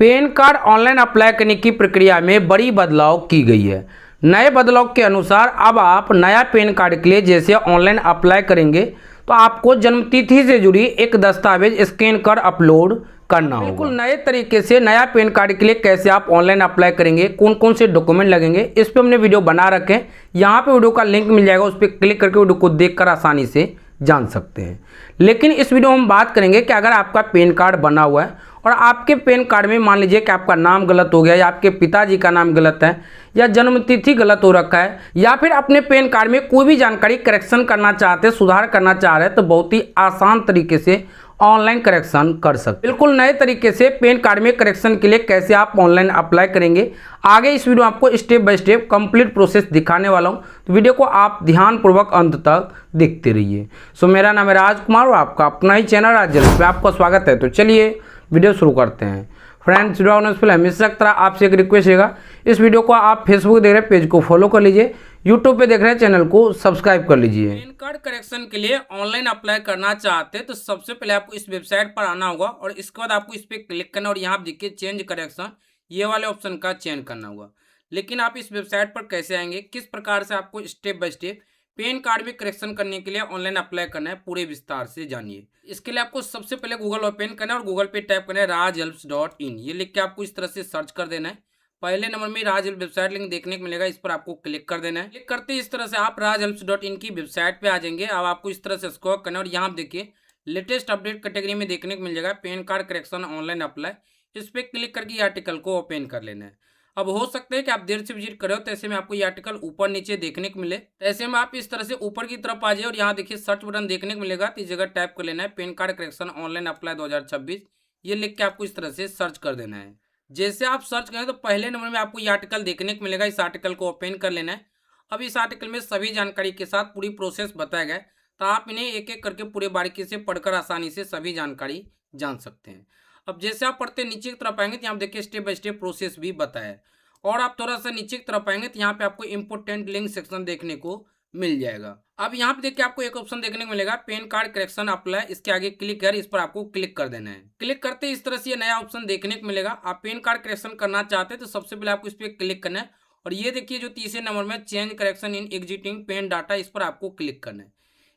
Pan card online apply करने की प्रक्रिया में बड़ी बदलाव की गई है। नए बदलाव के अनुसार अब आप नया पैन कार्ड के लिए जैसे ऑनलाइन अप्लाई करेंगे तो आपको जन्मतिथि से जुड़ी एक दस्तावेज स्कैन कर अपलोड करना होगा। बिल्कुल नए तरीके से नया पैन कार्ड के लिए कैसे आप ऑनलाइन अप्लाई करेंगे, कौन कौन से डॉक्यूमेंट लगेंगे, इस पर हमने वीडियो बना रखे हैं। यहाँ पे वीडियो का लिंक मिल जाएगा, उस पर क्लिक करके वीडियो को देखकर आसानी से जान सकते हैं। लेकिन इस वीडियो में हम बात करेंगे कि अगर आपका पैन कार्ड बना हुआ है और आपके पैन कार्ड में मान लीजिए कि आपका नाम गलत हो गया या आपके पिताजी का नाम गलत है या जन्मतिथि गलत हो रखा है या फिर अपने पैन कार्ड में कोई भी जानकारी करेक्शन करना चाहते हैं, सुधार करना चाह रहे हैं, तो बहुत ही आसान तरीके से ऑनलाइन करेक्शन कर सकते हैं। बिल्कुल नए तरीके से पैन कार्ड में करेक्शन के लिए कैसे आप ऑनलाइन अप्लाई करेंगे, आगे इस वीडियो में आपको step by step complete process दिखाने वाला हूं, तो वीडियो को आप ध्यानपूर्वक अंत तक देखते रहिए। सो मेरा नाम है राजकुमार और आपका अपना ही चैनल राजजल्स में आपका स्वागत है। तो चलिए वीडियो शुरू करते हैं। फ्रेंड्स, वीडियो आने से पहले हमेशा की तरह आपसे एक रिक्वेस्ट रहेगा, इस वीडियो को आप फेसबुक देख रहे हैं पेज को फॉलो कर लीजिए, यूट्यूब पे देख रहे हैं चैनल को सब्सक्राइब कर लीजिए। पैन कार्ड करेक्शन के लिए ऑनलाइन अप्लाई करना चाहते हैं तो सबसे पहले आपको इस वेबसाइट पर आना होगा और इसके बाद आपको इस पर क्लिक करना और यहाँ देखिए चेंज करेक्शन, ये वाले ऑप्शन का चयन करना होगा। लेकिन आप इस वेबसाइट पर कैसे आएंगे, किस प्रकार से आपको step by step pan card में करेक्शन करने के लिए ऑनलाइन अप्लाई करना है, पूरे विस्तार से जानिए। इसके लिए आपको सबसे पहले गूगल ओपन करना है और गूगल पे टाइप करना है rajhelps.in। ये लिख के आपको इस तरह से सर्च कर देना है। पहले नंबर में राज हेल्प वेबसाइट लिंक देखने को मिलेगा, इस पर आपको क्लिक कर देना है। क्लिक करते इस तरह से आप rajhelps.in की वेबसाइट पे आ जाएंगे। अब आपको इस तरह से स्क्रॉल करना है और यहाँ देखिए लेटेस्ट अपडेट कैटेगरी में देखने को मिल जाएगा pan card correction online apply. इस पर क्लिक करके ये आर्टिकल को ओपन कर लेना है। अब हो सकता है कि आप देर से विजिट करें तो ऐसे में आपको ये आर्टिकल ऊपर नीचे देखने को मिले, तो ऐसे में आप इस तरह से ऊपर की तरफ आ जाए और यहाँ देखिए सर्च बटन देखने को मिलेगा, तो इस जगह टाइप कर लेना है pan card correction online apply 2026। ये लिख के आपको इस तरह से सर्च कर देना है। जैसे आप सर्च करें तो पहले नंबर में आपको ये आर्टिकल देखने को मिलेगा, इस आर्टिकल को ओपन कर लेना है। अब इस आर्टिकल में सभी जानकारी के साथ पूरी प्रोसेस बताया गया है, तो आप इन्हें एक एक करके पूरे बारीकी से पढ़कर आसानी से सभी जानकारी जान सकते हैं। अब जैसे आप पढ़ते नीचे की तरफ आएंगे तो यहाँ देखिए स्टेप बाय स्टेप प्रोसेस भी बताया है और आप थोड़ा सा नीचे की तरफ आएंगे तो यहाँ पे आपको इंपोर्टेंट लिंक सेक्शन देखने को मिल जाएगा। अब यहाँ पे देखिए आपको एक ऑप्शन देखने को मिलेगा पैन कार्ड करेक्शन अप्लाई, इसके आगे क्लिक कर, इस पर आपको क्लिक कर देना है। क्लिक करते इस तरह से ये नया ऑप्शन देखने को मिलेगा। आप पैन कार्ड करेक्शन करना चाहते हैं तो सबसे पहले आपको इस पर क्लिक करना है और ये देखिए जो तीसरे नंबर में change correction in existing pan data, इस पर आपको क्लिक करना है।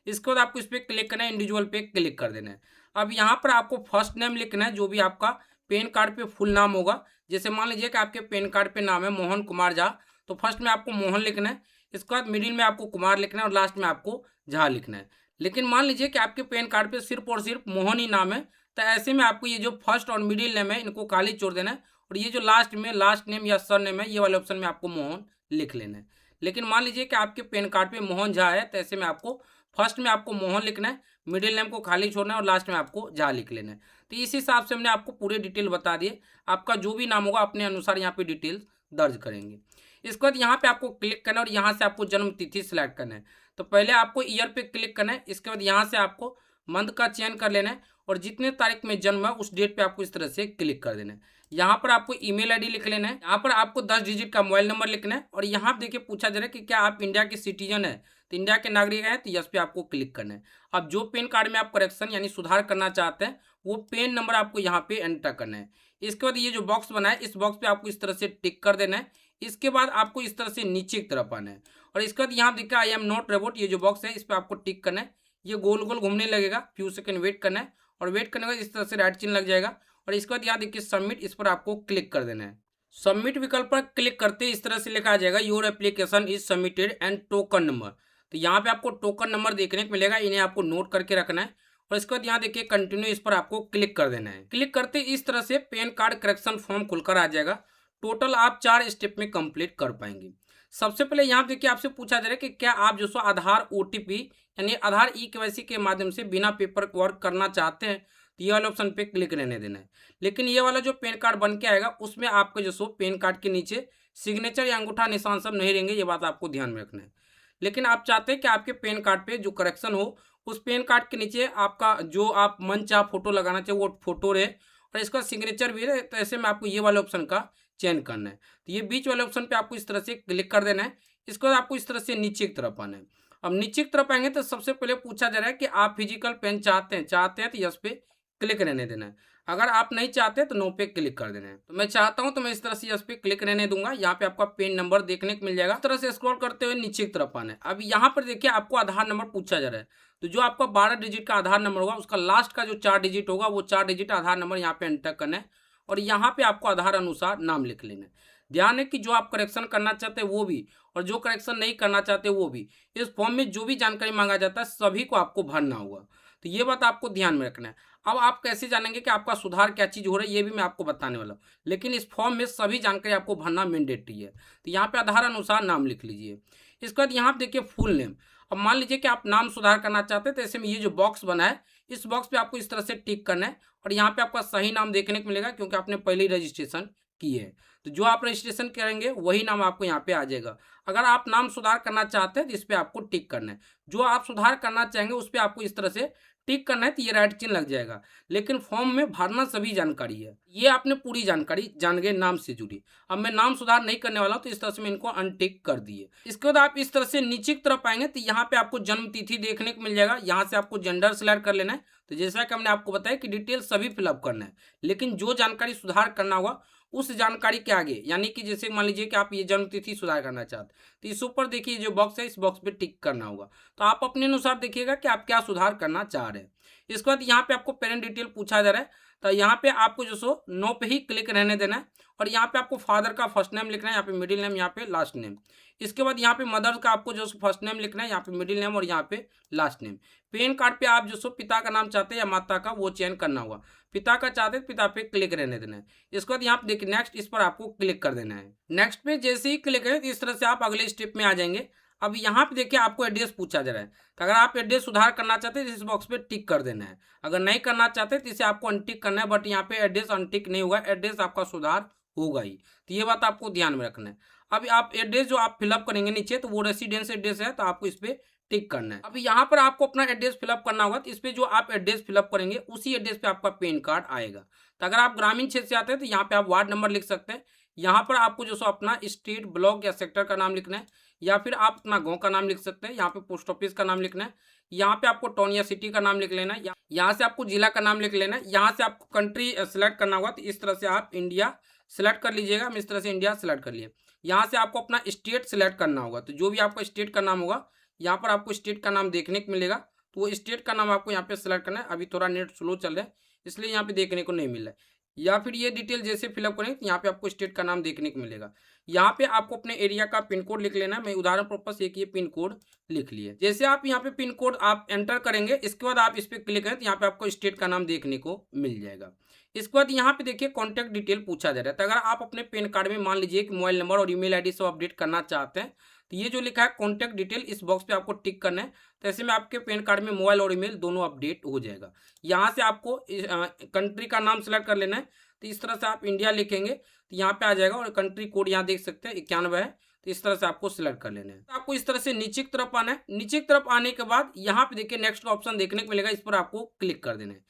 इसके बाद आपको इस पर क्लिक करना है, इंडिविजुअल पे क्लिक कर देना है। अब यहाँ पर आपको फर्स्ट नेम लिखना है, जो भी आपका पैन कार्ड पे फुल नाम होगा। जैसे मान लीजिए कि आपके पैन कार्ड पे नाम है मोहन कुमार झा, तो फर्स्ट में आपको मोहन लिखना है, इसके बाद मिडिल में आपको कुमार लिखना है और लास्ट में आपको झा लिखना है। लेकिन मान लीजिए कि आपके पैन कार्ड पे सिर्फ और सिर्फ मोहन ही नाम है, तो ऐसे में आपको ये जो फर्स्ट और मिडिल नेम है इनको खाली छोड़ देना है और ये जो लास्ट में लास्ट नेम या सर नेम है ये वाले ऑप्शन में आपको मोहन लिख लेना है। लेकिन मान लीजिए कि आपके पैन कार्ड पे मोहन झा है, तो ऐसे में आपको फर्स्ट में आपको मोहन लिखना है, मिडिल नेम को खाली छोड़ना है और लास्ट में आपको झा लिख लेना है। तो इस हिसाब से हमने आपको पूरे डिटेल बता दिए। आपका जो भी नाम होगा अपने अनुसार यहाँ पे डिटेल्स दर्ज करेंगे। इसके बाद यहाँ पे आपको क्लिक करना है और यहाँ से आपको जन्म तिथि सिलेक्ट करना है। तो पहले आपको ईयर पे क्लिक करना है, इसके बाद यहाँ से आपको मंथ का चयन कर लेना है और जितने तारीख में जन्म है उस डेट पे आपको इस तरह से क्लिक कर देना है। यहाँ पर आपको ईमेल आईडी लिख लेना है, यहाँ पर आपको 10 डिजिट का मोबाइल नंबर लिखना है और यहाँ देखिए पूछा जा रहा है कि क्या आप इंडिया के सिटीजन है, तो इंडिया के नागरिक हैं, तो यस पे आपको क्लिक करना है। अब जो पैन कार्ड में आप करेक्शन यानी सुधार करना चाहते हैं वो पैन नंबर आपको यहाँ पे एंटर करना है। इसके बाद ये जो बॉक्स बना है इस बॉक्स पे आपको इस तरह से टिक कर देना है। इसके बाद आपको इस तरह से नीचे की तरफ आना है और इसके बाद यहाँ देखिए आई एम नॉट रोबोट, ये जो बॉक्स है इस पर आपको टिक करना है। ये गोल गोल घूमने लगेगा, फ्यू सेकंड वेट करना है और वेट करने के बाद इस तरह से राइट चिन्ह लग जाएगा और इसके बाद यहाँ देखिए सबमिट, इस पर आपको क्लिक कर देना है। सबमिट विकल्प पर क्लिक करते इस तरह से लिखा आ जाएगा your application is submitted and token number. तो यहाँ पे आपको टोकन नंबर देखने को मिलेगा, इन्हें आपको नोट करके रखना है और इसके बाद यहाँ देखिए कंटिन्यू, इस पर आपको क्लिक कर देना है। क्लिक करते इस तरह से पैन कार्ड करेक्शन फॉर्म खुलकर आ जाएगा। टोटल आप 4 स्टेप में कंप्लीट कर पाएंगे। सबसे पहले यहाँ देखिए आपसे पूछा जा रहा है कि क्या आप जो सो आधार OTP यानी आधार eKYC के माध्यम से बिना पेपर वर्क करना चाहते हैं, तो ये वाले ऑप्शन पे क्लिक रहने देना है। लेकिन ये वाला जो पैन कार्ड बन के आएगा उसमें आपके जो सो पैन कार्ड के नीचे सिग्नेचर या अंगूठा निशान सब नहीं रहेंगे, ये बात आपको ध्यान में रखना है। लेकिन आप चाहते हैं कि आपके पैन कार्ड पे जो करेक्शन हो उस पैन कार्ड के नीचे आपका जो आप मन चाह फोटो लगाना चाहिए वो फोटो रहे और इसका सिग्नेचर भी रहे, तो ऐसे में आपको ये वाले ऑप्शन का चयन करना है। तो ये बीच वाले ऑप्शन पे आपको इस तरह से क्लिक कर देना है। इसके बाद आपको इस तरह से नीचे की तरफ आना है। अब नीचे की तरफ आएंगे तो सबसे पहले पूछा जा रहा है कि आप फिजिकल पेन चाहते हैं तो यस पे क्लिक रहने देना है। अगर आप नहीं चाहते तो नो पे क्लिक कर देना है। तो मैं चाहता हूं तो मैं इस तरह से इस पे क्लिक रहने दूंगा। यहाँ पे आपका पेन नंबर देखने को मिल जाएगा। इस तरह से स्क्रॉल करते हुए नीचे की तरफ आना है। अब यहाँ पर देखिए आपको आधार नंबर पूछा जा रहा है। तो जो आपका 12 डिजिट का आधार नंबर होगा उसका लास्ट का जो 4 डिजिट होगा वो 4 डिजिट आधार नंबर यहाँ पे एंटर करना है और यहाँ पे आपको आधार अनुसार नाम लिख लेना है। ध्यान है कि जो आप करेक्शन करना चाहते हैं वो भी और जो करेक्शन नहीं करना चाहते वो भी, इस फॉर्म में जो भी जानकारी मांगा जाता है सभी को आपको भरना होगा। तो ये बात आपको ध्यान में रखना है। अब आप कैसे जानेंगे कि आपका सुधार क्या चीज़ हो रहा है, ये भी मैं आपको बताने वाला हूँ। लेकिन इस फॉर्म में सभी जानकारी आपको भरना मैंडेटरी है। तो यहाँ पे आधार अनुसार नाम लिख लीजिए। इसके बाद यहाँ पे देखिए फुल नेम। अब मान लीजिए कि आप नाम सुधार करना चाहते हैं तो ऐसे में ये जो बॉक्स बना है इस बॉक्स पे आपको इस तरह से टिक करना है और यहाँ पे आपका सही नाम देखने को मिलेगा क्योंकि आपने पहले ही रजिस्ट्रेशन की है। तो जो आप रजिस्ट्रेशन करेंगे वही नाम आपको यहाँ पे आ जाएगा। अगर आप नाम सुधार करना चाहते हैं तो इस पर आपको टिक करना है। जो आप सुधार करना चाहेंगे उस पर आपको इस तरह से टिक करना है तो ये राइट चिन्ह लग जाएगा। लेकिन फॉर्म में भरना सभी जानकारी है। ये आपने पूरी जानकारी जान गए नाम से जुड़ी। अब मैं नाम सुधार नहीं करने वाला हूँ तो इस तरह से मैं इनको अनटिक कर दिए। इसके बाद आप इस तरह से नीचे की तरफ आएंगे तो यहाँ पे आपको जन्म तिथि देखने को मिल जाएगा। यहाँ से आपको जेंडर सिलेक्ट कर लेना है। तो जैसा कि हमने आपको बताया कि डिटेल सभी फिलअप करना है, लेकिन जो जानकारी सुधार करना होगा उस जानकारी के आगे, यानी कि जैसे मान लीजिए कि आप ये जन्म तिथि सुधार करना चाहते हैं तो इस ऊपर देखिए जो बॉक्स है इस बॉक्स पे टिक करना होगा। तो आप अपने अनुसार देखिएगा कि आप क्या सुधार करना चाह रहे हैं। इसके बाद यहाँ पे आपको पेरेंट डिटेल पूछा जा रहा है तो यहाँ पे आपको जो सो नो पे ही क्लिक रहने देना है और यहाँ पे आपको फादर का फर्स्ट नेम लिखना है, यहाँ पे मिडिल नेम, यहाँ पे लास्ट नेम। इसके बाद यहाँ पे मदर का आपको जो फर्स्ट नेम लिखना है, यहाँ पे मिडिल नेम और यहाँ पे लास्ट नेम। पेन कार्ड पे आप जो सो पिता का नाम चाहते हैं या माता का वो चयन करना होगा। पिता का चाहते हैं पिता पे क्लिक रहने देना है। इसके बाद यहाँ पे देखिए नेक्स्ट, इस पर आपको क्लिक कर देना है। नेक्स्ट पे जैसे ही क्लिक करें तो इस तरह से आप अगले स्टेप में आ जाएंगे। अब यहाँ पे देखिए आपको एड्रेस पूछा जा रहा है। तो अगर आप एड्रेस सुधार करना चाहते हैं तो इस बॉक्स पे टिक कर देना है। अगर नहीं करना चाहते तो इसे आपको अनटिक करना है, बट यहाँ पे एड्रेस अनटिक नहीं होगा, एड्रेस आपका सुधार होगा ही। तो ये बात आपको ध्यान में रखना है। अब आप एड्रेस जो आप फिलअप करेंगे नीचे तो वो रेसिडेंस एड्रेस है तो आपको इस पर टिक करना है। अभी यहाँ पर आपको अपना एड्रेस फिलअप करना होगा तो इस पे जो आप एड्रेस फिलअप करेंगे उसी एड्रेस पे आपका पैन कार्ड आएगा। तो अगर आप ग्रामीण क्षेत्र से आते हैं तो यहाँ पे आप वार्ड नंबर लिख सकते हैं। यहाँ पर आपको जो सो अपना स्टेट, ब्लॉक या सेक्टर का नाम लिखना है, या फिर आप अपना गांव का नाम लिख सकते हैं। यहाँ पे पोस्ट ऑफिस का नाम लिखना है, यहाँ पे आपको टाउन या सिटी का नाम लिख लेना है, यहाँ से आपको जिला का नाम लिख लेना है, यहाँ से आपको कंट्री सेलेक्ट करना होगा। तो इस तरह से आप इंडिया सेलेक्ट कर लीजिएगा। हम इस तरह से इंडिया सेलेक्ट कर लिए। यहाँ से आपको अपना स्टेट सेलेक्ट करना होगा। तो जो भी आपका स्टेट का नाम होगा यहाँ पर आपको स्टेट का नाम देखने को मिलेगा, तो वो स्टेट का नाम आपको यहाँ पे सेलेक्ट करना है। अभी थोड़ा नेट स्लो चल रहा है इसलिए यहाँ पे देखने को नहीं मिल रहा है। या फिर ये डिटेल जैसे फिलअप करेंगे तो यहाँ पे आपको स्टेट का नाम देखने को मिलेगा। यहाँ पे आपको अपने एरिया का पिन कोड लिख लेना है। मैं उदाहरण पर्पस एक ये पिन कोड लिख लिए। जैसे आप यहाँ पे पिन कोड आप एंटर करेंगे इसके बाद आप इस पर क्लिक करें तो यहाँ पे आपको स्टेट का नाम देखने को मिल जाएगा। इसके बाद यहाँ पे देखिए कॉन्टैक्ट डिटेल पूछा जा रहा है। तो अगर आप अपने पैन कार्ड में मान लीजिए कि मोबाइल नंबर और ईमेल आईडी सब अपडेट करना चाहते हैं तो ये जो लिखा है कॉन्टैक्ट डिटेल इस बॉक्स पे आपको टिक करना है। तो ऐसे में आपके पैन कार्ड में मोबाइल और ईमेल दोनों अपडेट हो जाएगा। यहाँ से आपको कंट्री का नाम सेलेक्ट कर लेना है। तो इस तरह से आप इंडिया लिखेंगे तो यहाँ पे आ जाएगा और कंट्री कोड यहाँ देख सकते हैं 91 है। तो इस तरह से आपको सिलेक्ट कर लेना है। तो आपको इस तरह से नीचे की तरफ आना है। नीचे की तरफ आने के बाद यहाँ पे देखिए नेक्स्ट का ऑप्शन देखने को मिलेगा, इस पर आपको क्लिक कर देना है।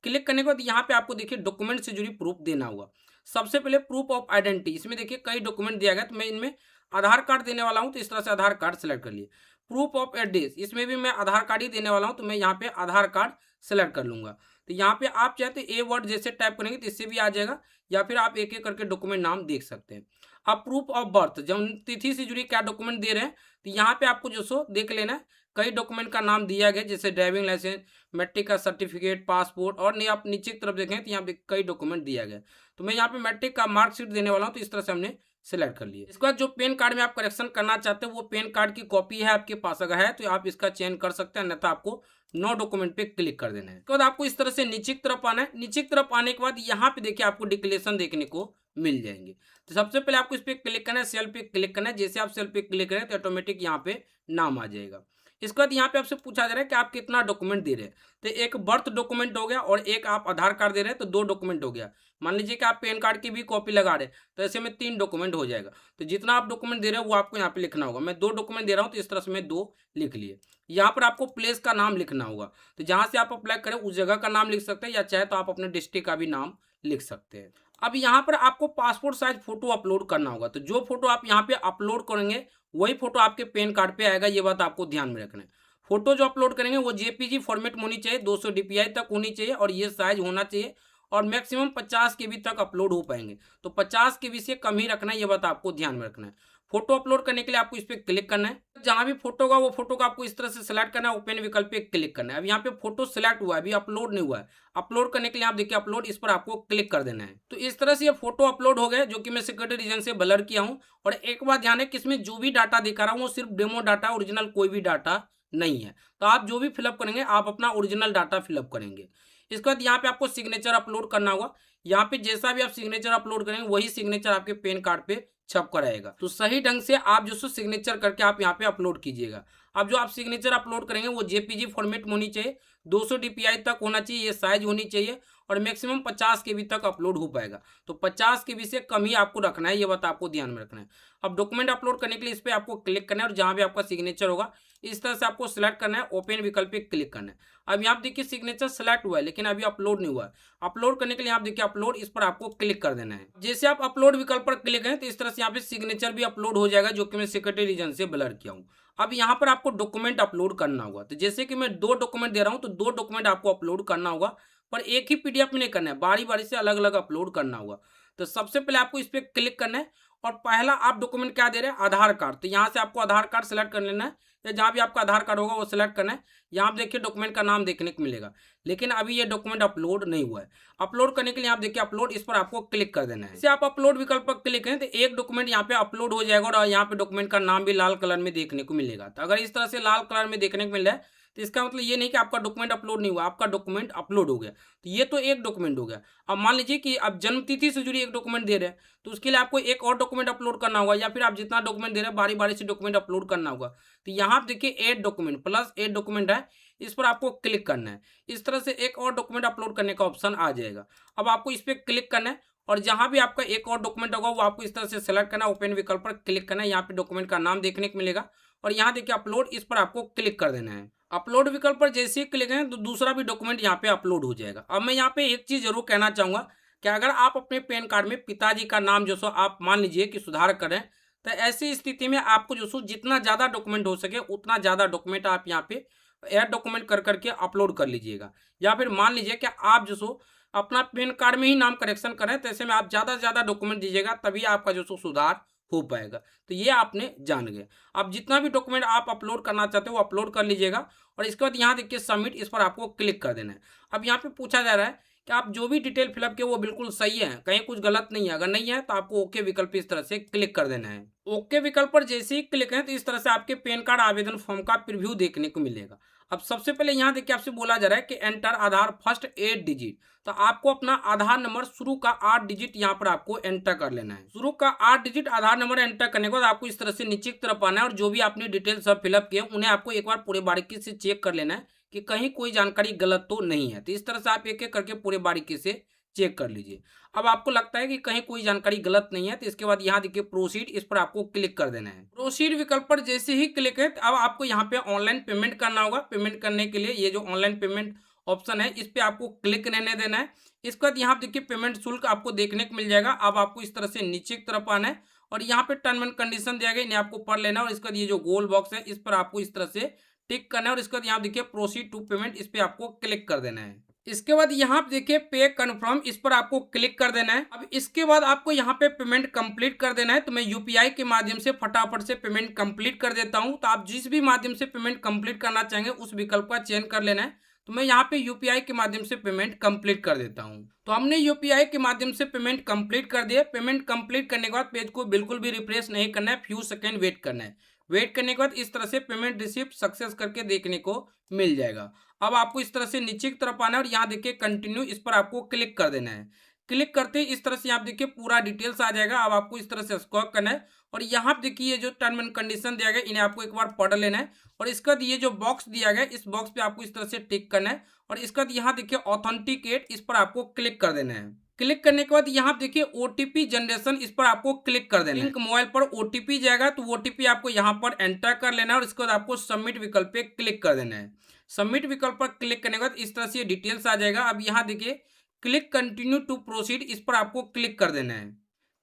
क्लिक करने के बाद यहाँ पे आपको देखिए डॉक्यूमेंट से जुड़ी प्रूफ देना होगा। सबसे पहले प्रूफ ऑफ आइडेंटिटी, इसमें देखिए कई डॉक्यूमेंट दिया गया तो मैं इनमें आधार कार्ड देने वाला हूँ। तो इस तरह से आधार कार्ड सेलेक्ट कर लिए। प्रूफ ऑफ एड्रेस, इसमें भी मैं आधार कार्ड ही देने वाला हूँ तो मैं यहाँ पे आधार कार्ड सेलेक्ट कर लूँगा। तो यहाँ पे आप चाहते ए वर्ड जैसे टाइप करेंगे तो इससे भी आ जाएगा, या फिर आप एक एक करके डॉक्यूमेंट नाम देख सकते हैं। अब प्रूफ ऑफ बर्थ, जब तिथि से जुड़ी क्या डॉक्यूमेंट दे रहे हैं तो यहाँ पे आपको जो सो देख लेना है। कई डॉक्यूमेंट का नाम दिया गया जैसे ड्राइविंग लाइसेंस, मैट्रिक का सर्टिफिकेट, पासपोर्ट, और नहीं आप नीचे की तरफ देखें तो यहाँ पे कई डॉक्यूमेंट दिया गया। तो मैं यहाँ पे मैट्रिक का मार्कशीट देने वाला हूँ तो इस तरह से हमने सेलेक्ट कर लिए। इसके बाद जो पैन कार्ड में आप करेक्शन करना चाहते हैं वो पैन कार्ड की कॉपी है आपके पास, अगर है तो आप इसका चयन कर सकते हैं, अन्यथा आपको नो डॉक्यूमेंट पे क्लिक कर देना है। उसके बाद आपको इस तरह से नीचे की तरफ आना है। नीचे की तरफ आने के बाद यहाँ पे देखिए आपको डिक्लेरेशन देखने को मिल जाएंगे। तो सबसे पहले आपको इस पर क्लिक करना है, सेल पे क्लिक करना है। जैसे आप सेल पे क्लिक करें तो ऑटोमेटिक यहाँ पे नाम आ जाएगा। इसके बाद यहाँ पे आपसे पूछा जा रहा है कि आप कितना डॉक्यूमेंट दे रहे हैं। तो एक बर्थ डॉक्यूमेंट हो गया और एक आप आधार कार्ड दे रहे हैं तो 2 डॉक्यूमेंट हो गया। मान लीजिए कि आप पैन कार्ड की भी कॉपी लगा रहे हैं तो ऐसे में 3 डॉक्यूमेंट हो जाएगा। तो जितना आप डॉक्यूमेंट दे रहे हो वो आपको यहाँ पे लिखना होगा। मैं 2 डॉक्यूमेंट दे रहा हूँ तो इस तरह से मैं 2 लिख लिए। यहाँ पर आपको प्लेस का नाम लिखना होगा। तो जहाँ से आप अप्लाई करें उस जगह का नाम लिख सकते हैं, या चाहे तो आप अपने डिस्ट्रिक्ट का भी नाम लिख सकते हैं। अब यहाँ पर आपको पासपोर्ट साइज फोटो अपलोड करना होगा। तो जो फोटो आप यहाँ पे अपलोड करेंगे वही फोटो आपके पैन कार्ड पे आएगा। ये बात आपको ध्यान में रखना है। फोटो जो अपलोड करेंगे वो जेपीजी फॉर्मेट में होनी चाहिए, 200 DPI तक होनी चाहिए और ये साइज होना चाहिए। और मैक्सिमम 50 केबी तक अपलोड हो पाएंगे। तो 50 केबी से कम ही रखना है, ये बात आपको ध्यान में रखना है। फोटो अपलोड करने के लिए आपको इस पर क्लिक करना है। जहां भी फोटो होगा वो फोटो को आपको इस तरह से सिलेक्ट करना है, ओपन विकल्प पे क्लिक करना है। अब यहाँ पे फोटो सिलेक्ट हुआ है, अभी अपलोड नहीं हुआ है। अपलोड करने के लिए आप देखिए अपलोड, इस पर आपको क्लिक कर देना है। तो इस तरह से ये फोटो अपलोड हो गए, जो कि मैं सिक्योरिटी रीजन से ब्लर किया हूँ। और एक बात ध्यान है कि इसमें जो भी डाटा दिखा रहा हूँ वो सिर्फ डेमो डाटा, ओरिजिनल कोई भी डाटा नहीं है। तो आप जो भी फिलअप करेंगे आप अपना ओरिजिनल डाटा फिलअप करेंगे। इसके बाद यहाँ पे आपको सिग्नेचर अपलोड करना होगा। यहाँ पे जैसा भी आप सिग्नेचर अपलोड करेंगे वही सिग्नेचर आपके पैन कार्ड पे छप कर आएगा। तो सही ढंग से आप जो सिग्नेचर करके आप यहाँ पे अपलोड कीजिएगा। अब जो आप सिग्नेचर अपलोड करेंगे वो जेपीजी फॉर्मेट में होनी चाहिए, 200 DPI तक होना चाहिए, ये साइज होनी चाहिए और मैक्सिमम 50 केबी तक अपलोड हो पाएगा। तो 50 केबी से कम ही आपको रखना है, ये बात आपको ध्यान में रखना है। अब डॉक्यूमेंट अपलोड करने के लिए इस पर आपको क्लिक करना है और जहाँ भी आपका सिग्नेचर होगा इस तरह से आपको सिलेक्ट करना है, ओपन विकल्प पे क्लिक करना है। अब यहाँ देखिए सिग्नेचर सेलेक्ट हुआ है लेकिन अभी अपलोड नहीं हुआ है। अपलोड करने के लिए आप देखिए अपलोड, इस पर आपको क्लिक कर देना है। जैसे आप अपलोड विकल्प पर क्लिक करें तो इस तरह से यहाँ पे सिग्नेचर भी अपलोड हो जाएगा, जो कि मैं सिक्योरिटी रीजन से ब्लर किया हूँ। अब यहाँ पर आपको डॉक्यूमेंट अपलोड करना होगा। तो जैसे कि मैं 2 डॉक्यूमेंट दे रहा हूँ तो 2 डॉक्यूमेंट आपको अपलोड करना होगा, पर एक ही PDF में नहीं करना है, बारी बारी से अलग अलग अपलोड करना होगा। तो सबसे पहले आपको इस पर क्लिक करना है और पहला आप डॉक्यूमेंट क्या दे रहे हैं, आधार कार्ड। तो यहाँ से आपको आधार कार्ड सेलेक्ट कर लेना है, या जहाँ भी आपका आधार कार्ड होगा वो सिलेक्ट करना है। यहाँ आप देखिए डॉक्यूमेंट का नाम देखने को मिलेगा, लेकिन अभी ये डॉक्यूमेंट अपलोड नहीं हुआ है। अपलोड करने के लिए आप देखिए अपलोड, इस पर आपको क्लिक कर देना है। इसे आप अपलोड विकल्प पर क्लिक करें तो एक डॉक्यूमेंट यहाँ पे अपलोड हो जाएगा और यहाँ पे डॉक्यूमेंट का नाम भी लाल कलर में देखने को मिलेगा। तो अगर इस तरह से लाल कलर में देखने को मिल रहा है तो इसका मतलब ये नहीं कि आपका डॉक्यूमेंट अपलोड नहीं हुआ, आपका डॉक्यूमेंट अपलोड हो गया। तो ये तो एक डॉक्यूमेंट हो गया। अब मान लीजिए कि आप जन्मतिथि से जुड़ी एक डॉक्यूमेंट दे रहे हैं, तो उसके लिए आपको एक और डॉक्यूमेंट अपलोड करना होगा, या फिर आप जितना डॉक्यूमेंट दे रहे हैं बारी बारी से डॉक्यूमेंट अपलोड करना होगा। तो यहाँ आप देखिए add document plus add document है, इस पर आपको क्लिक करना है। इस तरह से एक और डॉक्यूमेंट अपलोड करने का ऑप्शन आ जाएगा। अब आपको इस पर क्लिक करना है और जहां भी आपका एक और डॉक्यूमेंट होगा वो आपको इस तरह से सेलेक्ट करना है, ओपन विकल्प पर क्लिक करना है। यहाँ पे डॉक्यूमेंट का नाम देखने को मिलेगा और यहाँ देखिए अपलोड, इस पर आपको क्लिक कर देना है। अपलोड विकल्प पर जैसे ही क्लिक करें तो दूसरा भी डॉक्यूमेंट यहाँ पे अपलोड हो जाएगा। अब मैं यहाँ पे एक चीज जरूर कहना चाहूंगा कि अगर आप अपने पैन कार्ड में पिताजी का नाम जो सो आप मान लीजिए कि सुधार करें, तो ऐसी स्थिति में आपको जो सो जितना ज्यादा डॉक्यूमेंट हो सके उतना ज्यादा डॉक्यूमेंट आप यहाँ पे ऐड डॉक्यूमेंट कर करके अपलोड कर लीजिएगा। या फिर मान लीजिए कि आप जो सो अपना पैन कार्ड में ही नाम करेक्शन करें, तो ऐसे में आप ज़्यादा से ज़्यादा डॉक्यूमेंट दीजिएगा तभी आपका जो सो सुधार हो पाएगा। तो ये आपने जान गए। अब जितना भी डॉक्यूमेंट आप अपलोड करना चाहते हो वो अपलोड कर लीजिएगा और इसके बाद यहाँ देखिए सबमिट, इस पर आपको क्लिक कर देना है। अब यहाँ पे पूछा जा रहा है कि आप जो भी डिटेल फिलअप किए वो बिल्कुल सही है, कहीं कुछ गलत नहीं है। अगर नहीं है तो आपको ओके विकल्प इस तरह से क्लिक कर देना है। ओके विकल्प पर जैसे ही क्लिक करें तो इस तरह से आपके पैन कार्ड आवेदन फॉर्म का प्रीव्यू देखने को मिलेगा। अब सबसे पहले यहाँ देखिए आपसे बोला जा रहा है कि एंटर आधार फर्स्ट 8 डिजिट। तो आपको अपना आधार नंबर शुरू का 8 डिजिट यहाँ पर आपको एंटर कर लेना है। शुरू का 8 डिजिट आधार नंबर एंटर करने के बाद आपको इस तरह से नीचे की तरफ आना है और जो भी आपने डिटेल सब फिलअप किए उन्हें आपको एक बार पूरे बारीकी से चेक कर लेना है कि कहीं कोई जानकारी गलत तो नहीं है। तो इस तरह से आप एक एक करके पूरे बारीकी से चेक कर लीजिए। अब आपको लगता है कि कहीं कोई जानकारी गलत नहीं है तो इसके बाद यहाँ देखिए प्रोसीड, इस पर आपको क्लिक कर देना है। प्रोसीड विकल्प पर जैसे ही क्लिक है अब आपको यहाँ पे ऑनलाइन पेमेंट करना होगा। पेमेंट करने के लिए ये जो ऑनलाइन पेमेंट ऑप्शन है इस पे आपको क्लिक रहने देना है। इसके बाद यहाँ देखिए पेमेंट शुल्क आपको देखने को मिल जाएगा। अब आपको इस तरह से नीचे की तरफ आना है और यहाँ पे टर्म एंड कंडीशन दिया गया, इन्हें आपको पढ़ लेना है और इसके बाद ये जो गोल बॉक्स है इस पर आपको इस तरह से टिक करना है और इसके बाद यहाँ देखिए प्रोसीड टू पेमेंट, इस पे आपको क्लिक कर देना है। इसके बाद यहाँ पे देखिए पे कन्फर्म, इस पर आपको क्लिक कर देना है। अब इसके बाद आपको यहाँ पे पेमेंट कंप्लीट कर देना है। तो मैं यूपीआई के माध्यम से फटाफट से पेमेंट कंप्लीट कर देता हूँ। तो आप जिस भी माध्यम से पेमेंट कंप्लीट करना चाहेंगे उस विकल्प का चयन कर लेना है। तो मैं यहाँ पे यूपीआई के माध्यम से पेमेंट कंप्लीट कर देता हूँ। तो हमने यूपीआई के माध्यम से पेमेंट कंप्लीट कर दिया। पेमेंट कंप्लीट करने के बाद पेज को बिल्कुल भी रिफ्रेश नहीं करना है, फ्यू सेकेंड वेट करना है। वेट करने के बाद इस तरह से पेमेंट रिसीप्ट सक्सेस करके देखने को मिल जाएगा। अब आपको इस तरह से नीचे की तरफ आना है और यहाँ देखिए कंटिन्यू, इस पर आपको क्लिक कर देना है। क्लिक करते ही इस तरह से यहाँ देखिए पूरा डिटेल्स आ जाएगा। अब आपको इस तरह से स्क्रॉल करना है और यहाँ देखिए जो टर्म एंड कंडीशन दिया गया इन्हें आपको एक बार पढ़ लेना है और इसके बाद ये जो बॉक्स दिया गया इस बॉक्स पे आपको इस तरह से टिक करना है और इसके बाद यहाँ देखिए ऑथेंटिकेट, इस पर आपको क्लिक कर देना है। क्लिक करने के बाद यहाँ देखिए ओटीपी जनरेशन, इस पर आपको क्लिक कर देना है। लिंक मोबाइल पर ओटीपी जाएगा तो ओटीपी आपको यहाँ पर एंटर कर लेना है और इसके बाद आपको सबमिट विकल्प पे क्लिक कर देना है। सबमिट विकल्प पर क्लिक करने के बाद इस तरह से डिटेल्स आ जाएगा। अब यहाँ देखिए क्लिक कंटिन्यू टू प्रोसीड, इस पर आपको क्लिक कर देना है।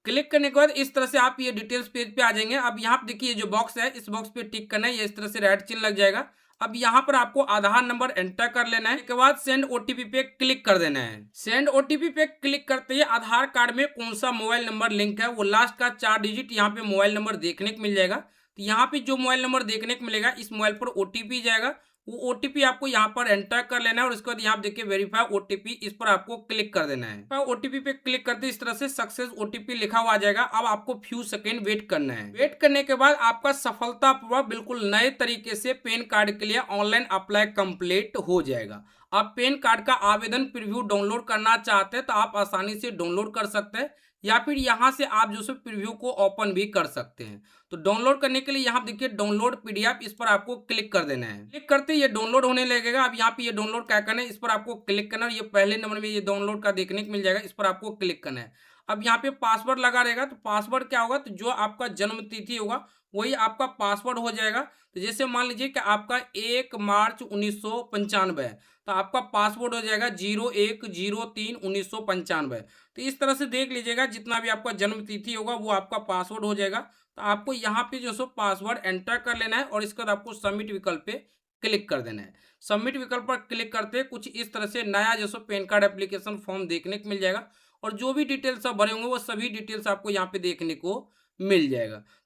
क्लिक करने के बाद इस तरह से आप ये डिटेल्स पेज पे आ जाएंगे। अब यहाँ देखिए जो बॉक्स है इस बॉक्स पे टिक करना है, ये इस तरह से रेड चिन्ह लग जाएगा। अब यहाँ पर आपको आधार नंबर एंटर कर लेना है। इसके बाद सेंड ओटीपी पे क्लिक कर देना है। सेंड ओटीपी पे क्लिक करते ही आधार कार्ड में कौन सा मोबाइल नंबर लिंक है वो लास्ट का 4 डिजिट यहाँ पे मोबाइल नंबर देखने को मिल जाएगा। तो यहाँ पे जो मोबाइल नंबर देखने को मिलेगा इस मोबाइल पर ओटीपी जाएगा, वो ओटीपी आपको यहाँ पर एंटर कर लेना है और उसके बाद यहाँ देखिए वेरीफाई ओटीपी, इस पर आपको क्लिक कर देना है। ओटीपी पे क्लिक करते इस तरह से सक्सेस ओटीपी लिखा हुआ आ जाएगा। अब आपको फ्यू सेकेंड वेट करना है। वेट करने के बाद आपका सफलतापूर्वक बिल्कुल नए तरीके से पैन कार्ड के लिए ऑनलाइन अप्लाई कंप्लीट हो जाएगा। आप पैन कार्ड का आवेदन प्रीव्यू डाउनलोड करना चाहते हैं तो आप आसानी से डाउनलोड कर सकते हैं, या फिर यहाँ से आप जो प्रीव्यू को ओपन भी कर सकते हैं। तो डाउनलोड करने के लिए यहाँ देखिए डाउनलोड पीडीएफ, इस पर आपको क्लिक कर देना है। क्लिक करते ये डाउनलोड होने लगेगा। अब यहाँ पे ये डाउनलोड क्या करना है, इस पर आपको क्लिक करना है। ये पहले नंबर में ये डाउनलोड का देखने को मिल जाएगा, इस पर आपको क्लिक करना है। अब यहाँ पे पासवर्ड लगा रहेगा, तो पासवर्ड क्या होगा, तो जो आपका जन्म तिथि होगा वही आपका पासवर्ड हो जाएगा। तो जैसे मान लीजिए कि आपका 1 मार्च 1995 है, तो आपका पासवर्ड हो जाएगा 0103-1995। तो इस तरह से देख लीजिएगा, जितना भी आपका जन्म तिथि होगा वो आपका पासवर्ड हो जाएगा। तो आपको यहाँ पे जो पासवर्ड एंटर कर लेना है और इसके बाद आपको सबमिट विकल्प पे क्लिक कर देना है। सबमिट विकल्प पर क्लिक करते कुछ इस तरह से नया जो पैन कार्ड एप्लीकेशन फॉर्म देखने को मिल जाएगा और जो भी डिटेल्स आप भरे होंगे वो सभी डिटेल्स आपको यहाँ पे देखने को मिल जाएगा। तो